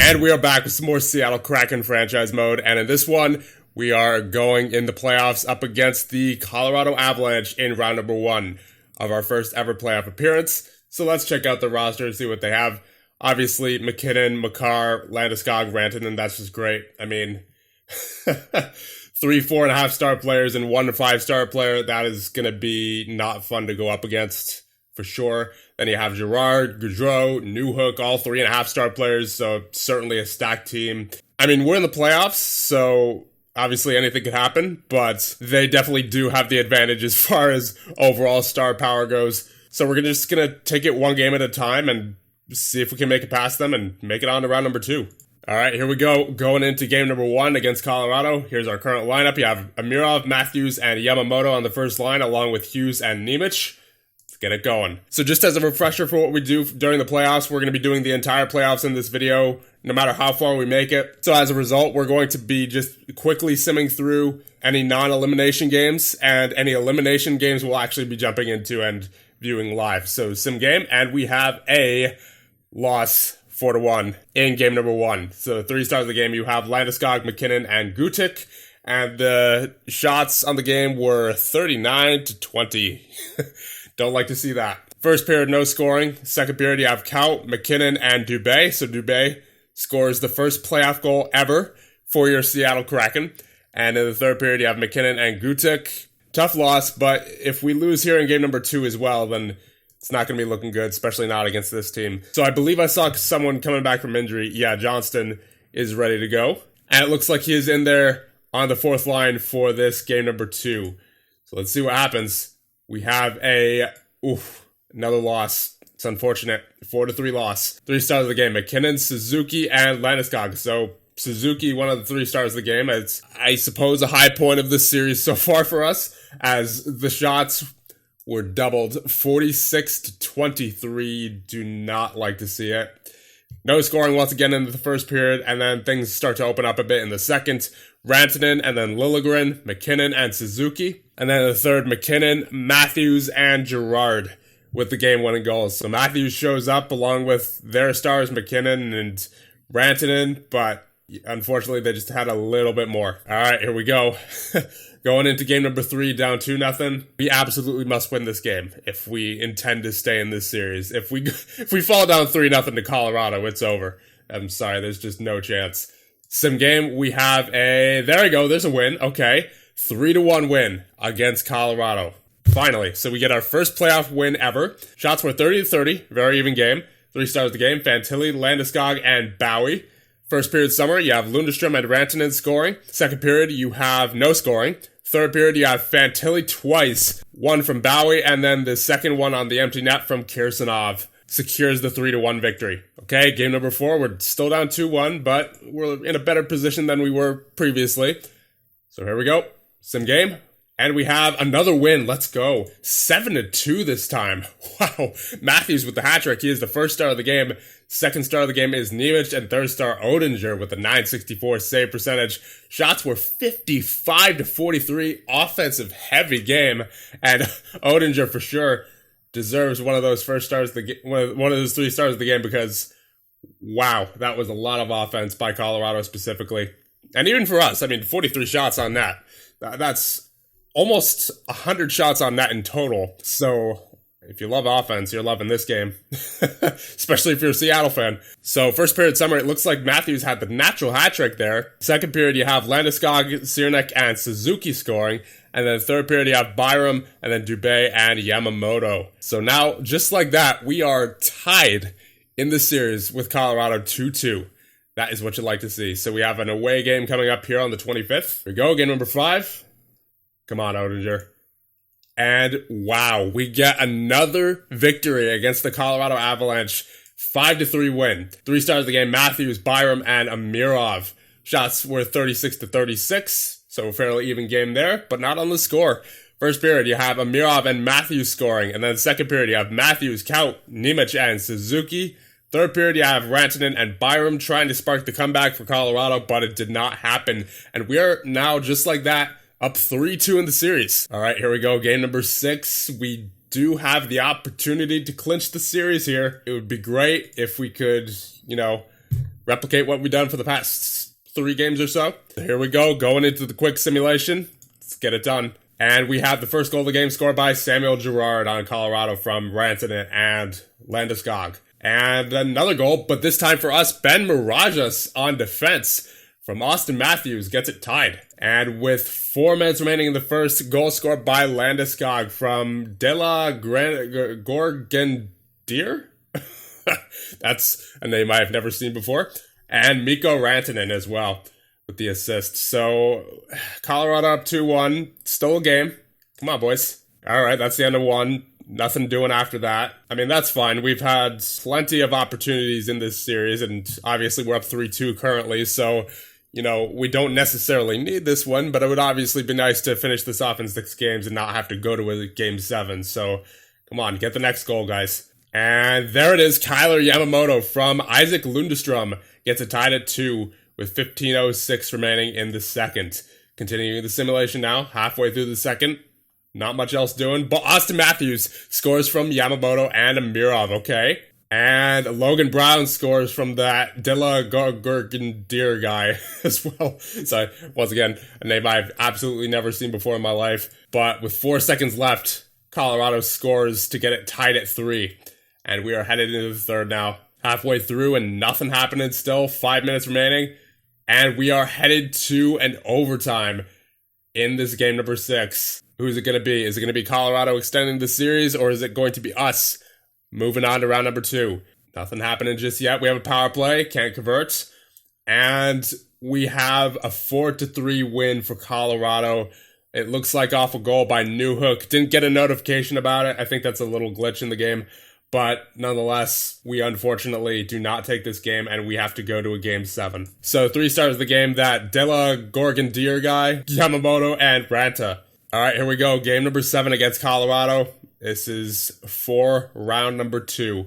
And we are back with some more Seattle Kraken franchise mode, and in this one, we are going in the playoffs up against the Colorado Avalanche in round number 1 of our first ever playoff appearance. So let's check out the roster and see what they have. Obviously, McKinnon, Makar, Landeskog, Rantanen, that's just great. I mean, 3 4.5 star players and 1 5 star player, that is going to be not fun to go up against for sure. Then you have Girard, Gaudreau, Newhook, all 3.5 star players, so certainly a stacked team. I mean, we're in the playoffs, so obviously anything could happen, but they definitely do have the advantage as far as overall star power goes. So we're just going to take it one game at a time and see if we can make it past them and make it on to round number 2. All right, here we go. Going into game number 1 against Colorado. Here's our current lineup. You have Amirov, Matthews, and Yamamoto on the first line, along with Hughes and Nemec. Get it going. So just as a refresher for what we do during the playoffs, we're going to be doing the entire playoffs in this video, no matter how far we make it. So as a result, we're going to be just quickly simming through any non-elimination games, and any elimination games we'll actually be jumping into and viewing live. So sim game, and we have a loss 4-1 in game number 1. So 3 stars of the game, you have Landeskog, McKinnon, and Gutic. And the shots on the game were 39-20. Don't like to see that. First period, no scoring. Second period, you have Kaut, McKinnon, and Dubé. So Dubé scores the first playoff goal ever for your Seattle Kraken. And in the third period, you have McKinnon and Gutic. Tough loss, but if we lose here in game number 2 as well, then it's not going to be looking good, especially not against this team. So I believe I saw someone coming back from injury. Yeah, Johnston is ready to go. And it looks like he is in there on the 4th line for this game number 2. So let's see what happens. We have another loss. It's unfortunate. 4-3 loss. 3 stars of the game. McKinnon, Suzuki, and Landeskog. So Suzuki, one of the 3 stars of the game. It's, I suppose, a high point of this series so far for us, as the shots were doubled. 46-23. Do not like to see it. No scoring once again in the first period, and then things start to open up a bit in the second. Rantanen, and then Liljegren, McKinnon, and Suzuki. And then in the third, McKinnon, Matthews, and Girard with the game-winning goals. So Matthews shows up along with their stars, McKinnon and Rantanen, but unfortunately they just had a little bit more. All right, here we go. Going into game number 3, down 2-0. We absolutely must win this game if we intend to stay in this series. If we fall down 3-0 to Colorado, it's over. I'm sorry, there's just no chance. Sim game, we have there we go, there's a win. Okay, 3-1 win against Colorado. Finally, so we get our first playoff win ever. Shots were 30-30, very even game. 3 stars of the game, Fantilli, Landeskog, and Bowie. First period summary, you have Lundestrom and Rantanen scoring. Second period, you have no scoring. Third period, you have Fantilli twice. One from Bowie, and then the second one on the empty net from Kirsanov. Secures the 3-1 victory. Okay, game number 4, we're still down 2-1, but we're in a better position than we were previously. So here we go. Sim game. And we have another win. Let's go. 7-2 this time. Wow. Matthews with the hat trick. He is the first star of the game. Second star of the game is Nemec, and third star Oettinger with a .964 save percentage. Shots were 55-43. Offensive heavy game. And Oettinger for sure deserves one of those first stars of the one of those 3 stars of the game, because wow, that was a lot of offense by Colorado specifically. And even for us, I mean, 43 shots on that. That's almost 100 shots on that in total. So if you love offense, you're loving this game, especially if you're a Seattle fan. So first period summary, it looks like Matthews had the natural hat trick there. Second period, you have Landeskog, Cernak, and Suzuki scoring. And then third period, you have Byram, and then Dubé and Yamamoto. So now, just like that, we are tied in the series with Colorado 2-2. That is what you'd like to see. So we have an away game coming up here on the 25th. Here we go, game number 5. Come on, Oettinger. And wow, we get another victory against the Colorado Avalanche. 5-3 win. 3 stars of the game, Matthews, Byram, and Amirov. Shots were 36-36. So a fairly even game there, but not on the score. First period, you have Amirov and Matthews scoring. And then second period, you have Matthews, Kaut, Nemec, and Suzuki. Third period, you have Rantanen and Byram trying to spark the comeback for Colorado, but it did not happen. And we are now, just like that, up 3-2 in the series. All right, here we go. Game number 6. We do have the opportunity to clinch the series here. It would be great if we could, replicate what we've done for the past 3 games or so. Here we go, going into the quick simulation. Let's get it done. And we have the first goal of the game scored by Samuel Girard on Colorado from Rantanen and Landeskog. And another goal, but this time for us, Ben Mirageas on defense from Austin Matthews gets it tied. And with 4 minutes remaining in the first, goal scored by Landeskog from De La Gorgendier? That's a name I've never seen before. And Mikko Rantanen as well with the assist. So, Colorado up 2-1. Still a game. Come on, boys. All right, that's the end of 1. Nothing doing after that. I mean, that's fine. We've had plenty of opportunities in this series, and obviously we're up 3-2 currently, so, you know, we don't necessarily need this one, but it would obviously be nice to finish this off in 6 games and not have to go to a game 7. So, come on, get the next goal, guys. And there it is. Kyler Yamamoto from Isaac Lundestrom gets it tied at 2 with 15:06 remaining in the second. Continuing the simulation now, halfway through the second. Not much else doing, but Austin Matthews scores from Yamamoto and Amirov, okay? And Logan Brown scores from that De La Gorgendier guy as well. So, once again, a name I've absolutely never seen before in my life. But with 4 seconds left, Colorado scores to get it tied at 3. And we are headed into the third now. Halfway through and nothing happening still. 5 minutes remaining. And we are headed to an overtime in this game number 6. Who's it going to be? Is it going to be Colorado extending the series, or is it going to be us moving on to round number 2? Nothing happening just yet. We have a power play, can't convert. And we have a 4-3 win for Colorado. It looks like off a goal by Newhook. Didn't get a notification about it. I think that's a little glitch in the game. But nonetheless, we unfortunately do not take this game, and we have to go to a game 7. So 3 stars of the game, that De La Gorgendier guy, Yamamoto, and Ranta. All right, here we go. Game number 7 against Colorado. This is for round number 2.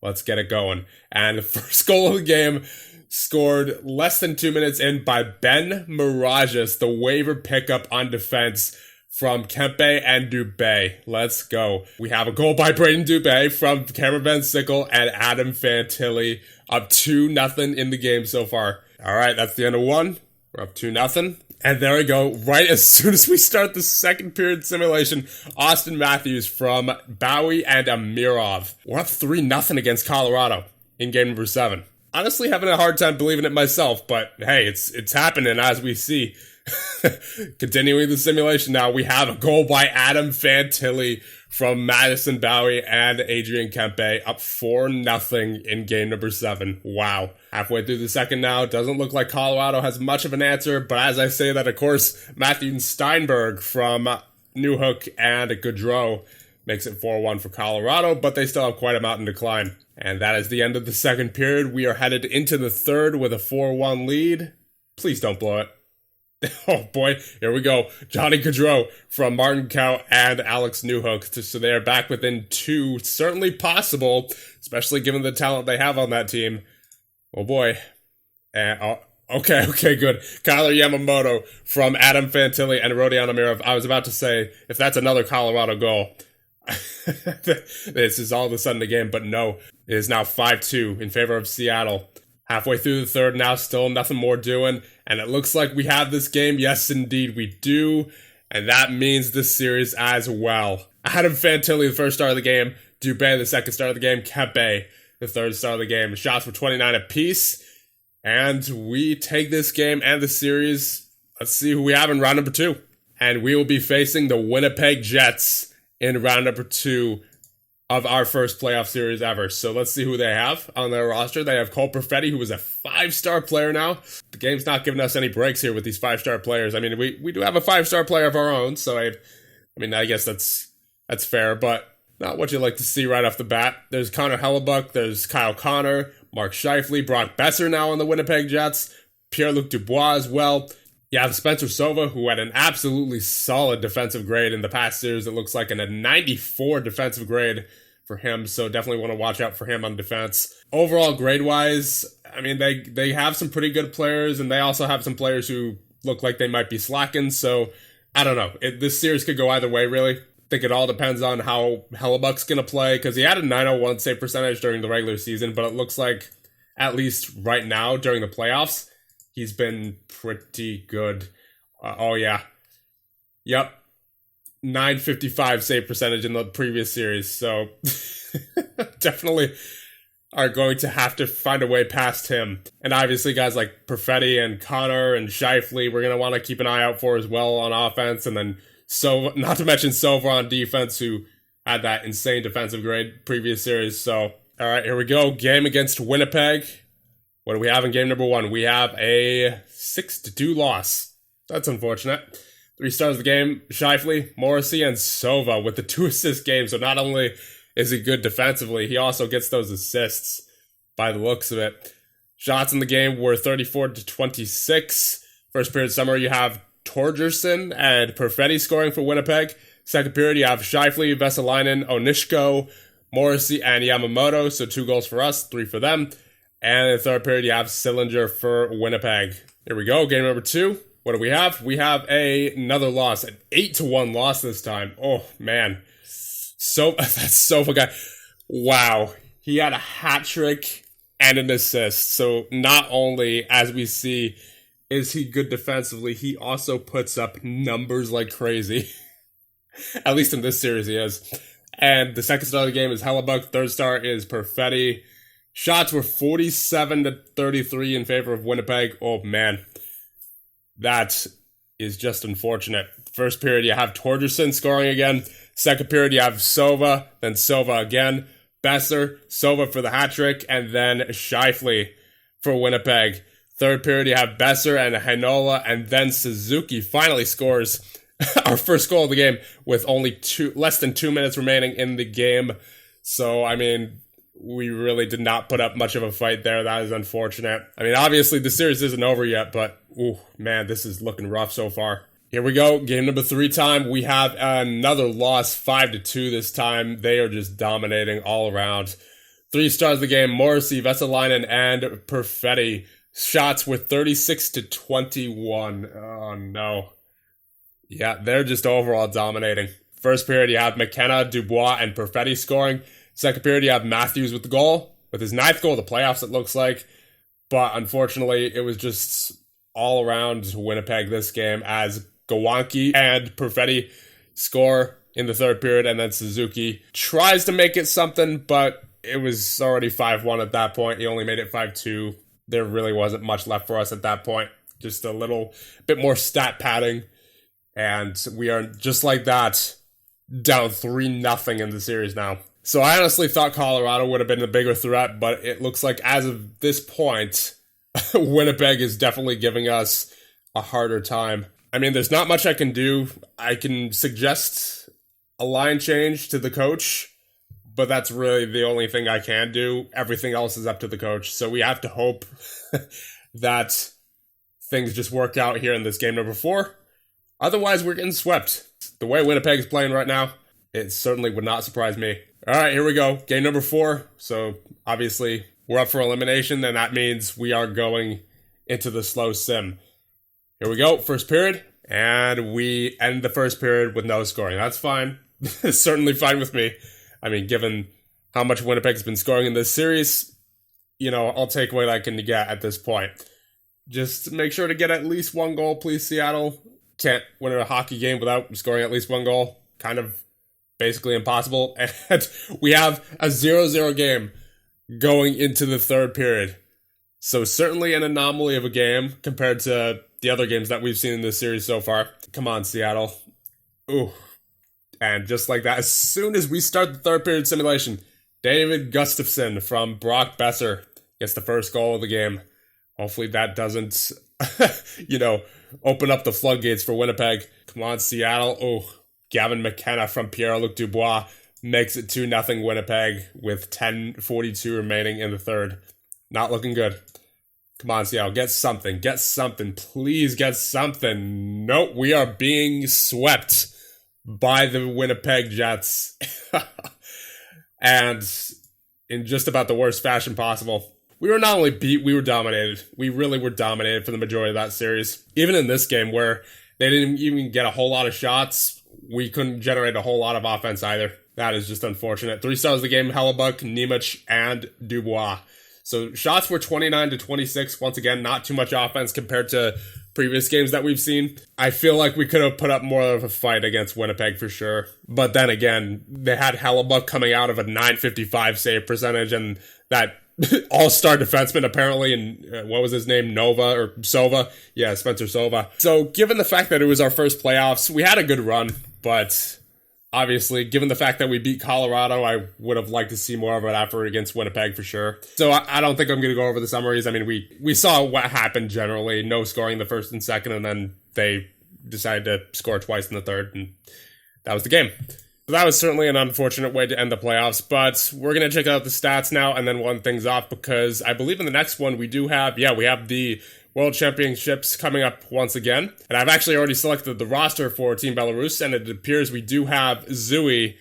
Let's get it going. And the first goal of the game scored less than 2 minutes in by Ben Mirageas, the waiver pickup on defense from Kempe and Dubé. Let's go. We have a goal by Braden Dubé from Cameron Van Sickle and Adam Fantilli. Up 2-0 in the game so far. All right, that's the end of 1. We're up 2-0. And there we go. Right as soon as we start the second period simulation, Austin Matthews from Bowie and Amirov. We're up 3-0 against Colorado in game number 7. Honestly, having a hard time believing it myself, but hey, it's happening as we see. Continuing the simulation now, we have a goal by Adam Fantilli from Madison Bowie and Adrian Kempe, up 4-0 in game number 7. Wow. Halfway through the second now, doesn't look like Colorado has much of an answer, but as I say that, of course, Matthew Steinberg from Newhook and Gaudreau makes it 4-1 for Colorado, but they still have quite a mountain to climb. And that is the end of the second period. We are headed into the third with a 4-1 lead. Please don't blow it. Oh boy, here we go. Johnny Gaudreau from Martin Cow and Alex Newhook. So they are back within 2. Certainly possible, especially given the talent they have on that team. Oh boy. Okay, good. Kyler Yamamoto from Adam Fantilli and Rodion Amirov. I was about to say, if that's another Colorado goal, this is all of a sudden a game, but no. It is now 5-2 in favor of Seattle. Halfway through the third now, still nothing more doing. And it looks like we have this game. Yes, indeed, we do. And that means this series as well. Adam Fantilli, the first star of the game. Dubé, the second star of the game. Kempe, the third star of the game. Shots were 29 apiece. And we take this game and the series. Let's see who we have in round number 2. And we will be facing the Winnipeg Jets in round number 2 of our first playoff series ever. So let's see who they have on their roster. They have Cole Perfetti, who is a 5-star player now. The game's not giving us any breaks here with these 5-star players. I mean, we do have a 5-star player of our own, so I guess that's fair, but not what you like to see right off the bat. There's Connor Hellebuck, there's Kyle Connor, Mark Scheifele, Brock Besser now on the Winnipeg Jets, Pierre-Luc Dubois as well. You have Spencer Sova, who had an absolutely solid defensive grade in the past series. It looks like a 94 defensive grade for him, so definitely want to watch out for him on defense. Overall, grade-wise, I mean, they have some pretty good players, and they also have some players who look like they might be slacking, so I don't know. This series could go either way, really. I think it all depends on how Hellebuck's going to play, because he had a 901 save percentage during the regular season, but it looks like at least right now during the playoffs, he's been pretty good. Oh, yeah. Yep. 955 save percentage in the previous series. So definitely are going to have to find a way past him. And obviously guys like Perfetti and Connor and Scheifele, we're going to want to keep an eye out for as well on offense. And then not to mention Silver on defense, who had that insane defensive grade previous series. So, all right, here we go. Game against Winnipeg. What do we have in game number 1? We have a 6-2 loss. That's unfortunate. 3 stars of the game, Scheifele, Morrissey, and Sova with the 2 assist game. So not only is he good defensively, he also gets those assists by the looks of it. Shots in the game were 34-26. First period summary, you have Torgerson and Perfetti scoring for Winnipeg. Second period, you have Scheifele, Vesalainen, Onishko, Morrissey, and Yamamoto. So 2 goals for us, 3 for them. And in the third period, you have Sillinger for Winnipeg. Here we go, game number 2. What do we have? We have another loss, an 8-1 loss this time. Oh, man. So that's Sofa guy. Wow. He had a hat trick and an assist. So not only, as we see, is he good defensively, he also puts up numbers like crazy. At least in this series he is. And the second star of the game is Hellebuck. Third star is Perfetti. Shots were 47-33 in favor of Winnipeg. Oh, man. That is just unfortunate. First period, you have Torgerson scoring again. Second period, you have Sova, then Sova again. Besser, Sova for the hat trick, and then Scheifele for Winnipeg. Third period, you have Besser and Heinola, and then Suzuki finally scores our first goal of the game with only less than 2 minutes remaining in the game. So, I mean, we really did not put up much of a fight there. That is unfortunate. I mean, obviously, the series isn't over yet, but, ooh, man, this is looking rough so far. Here we go, game number 3 time. We have another loss, 5-2 this time. They are just dominating all around. 3 stars of the game, Morrissey, Vesalainen, and Perfetti. Shots were 36-21. Oh, no. Yeah, they're just overall dominating. First period, you have McKenna, Dubois, and Perfetti scoring. Second period, you have Matthews with the goal. With his 9th goal of the playoffs, it looks like. But unfortunately, it was just all around Winnipeg this game as Gawanke and Perfetti score in the third period, and then Suzuki tries to make it something, but it was already 5-1 at that point. He only made it 5-2. There really wasn't much left for us at that point. Just a little bit more stat padding, and we are just like that, down 3-0 in the series now. So I honestly thought Colorado would have been the bigger threat, but it looks like as of this point, Winnipeg is definitely giving us a harder time. I mean, there's not much I can do. I can suggest a line change to the coach, but that's really the only thing I can do. Everything else is up to the coach. So we have to hope that things just work out here in this game number 4. Otherwise, we're getting swept. The way Winnipeg is playing right now, it certainly would not surprise me. All right, here we go. Game number 4. So obviously, we're up for elimination, and that means we are going into the slow sim. Here we go, first period, and we end the first period with no scoring. That's fine. It's certainly fine with me. I mean, given how much Winnipeg's been scoring in this series, you know, I'll take what I can get at this point. Just make sure to get at least 1 goal, please, Seattle. Can't win a hockey game without scoring at least 1 goal. Kind of basically impossible. And we have a 0-0 game going into the third period. So certainly an anomaly of a game compared to the other games that we've seen in this series so far. Come on, Seattle. Ooh. And just like that, as soon as we start the third period simulation, David Gustafsson from Brock Besser gets the first goal of the game. Hopefully that doesn't, open up the floodgates for Winnipeg. Come on, Seattle. Oh, Gavin McKenna from Pierre-Luc Dubois makes it 2-0 Winnipeg with 10:42 remaining in the third. Not looking good. Come on, Seattle, get something. Get something. Please get something. Nope, we are being swept by the Winnipeg Jets. And in just about the worst fashion possible. We were not only beat, we were dominated. We really were dominated for the majority of that series. Even in this game where they didn't even get a whole lot of shots, we couldn't generate a whole lot of offense either. That is just unfortunate. 3 stars of the game, Hellebuck, Nemec, and Dubois. So shots were 29 to 26. Once again, not too much offense compared to previous games that we've seen. I feel like we could have put up more of a fight against Winnipeg for sure. But then again, they had Hellebuck coming out of a .955 save percentage, and that all-star defenseman apparently, and what was his name, Sova? Yeah, Spencer Sova. So given the fact that it was our first playoffs, we had a good run, but obviously, given the fact that we beat Colorado, I would have liked to see more of an effort against Winnipeg for sure. So I don't think I'm going to go over the summaries. I mean, we saw what happened generally. No scoring the first and second, and then they decided to score twice in the third, and that was the game. So that was certainly an unfortunate way to end the playoffs, but we're going to check out the stats now and then one things off, because I believe in the next one we have the World Championships coming up once again. And I've actually already selected the roster for Team Belarus, and it appears we do have Zooey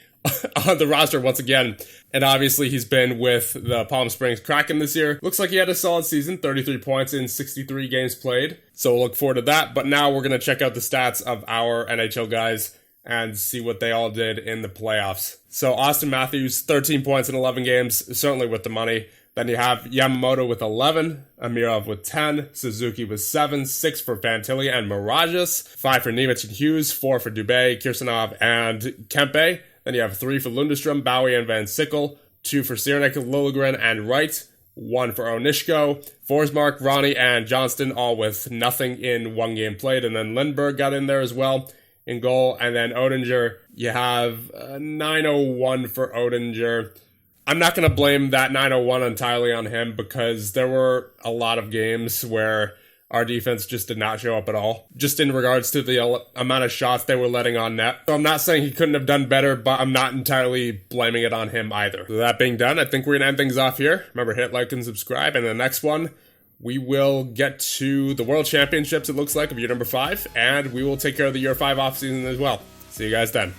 on the roster once again. And obviously he's been with the Palm Springs Kraken this year. Looks like he had a solid season, 33 points in 63 games played. So we'll look forward to that. But now we're going to check out the stats of our NHL guys and see what they all did in the playoffs. So Austin Matthews, 13 points in 11 games, certainly with the money. Then you have Yamamoto with 11, Amirov with 10, Suzuki with 7, 6 for Fantilli and Mirages, 5 for Nemec and Hughes, 4 for Dubé, Kirsanov, and Kempe. Then you have 3 for Lundestrom, Bowie, and Van Sickle, 2 for Ciernik, Liljegren, and Wright, 1 for Onishko, Forsmark, Ronnie, and Johnston, all with nothing in one game played. And then Lindbergh got in there as well in goal. And then Oettinger, you have 901 for Oettinger. I'm not going to blame that 901 entirely on him, because there were a lot of games where our defense just did not show up at all, just in regards to the amount of shots they were letting on net. So I'm not saying he couldn't have done better, but I'm not entirely blaming it on him either. So that being done, I think we're going to end things off here. Remember, hit like and subscribe, and the next one, we will get to the World Championships, it looks like, of year number 5, and we will take care of the year 5 offseason as well. See you guys then.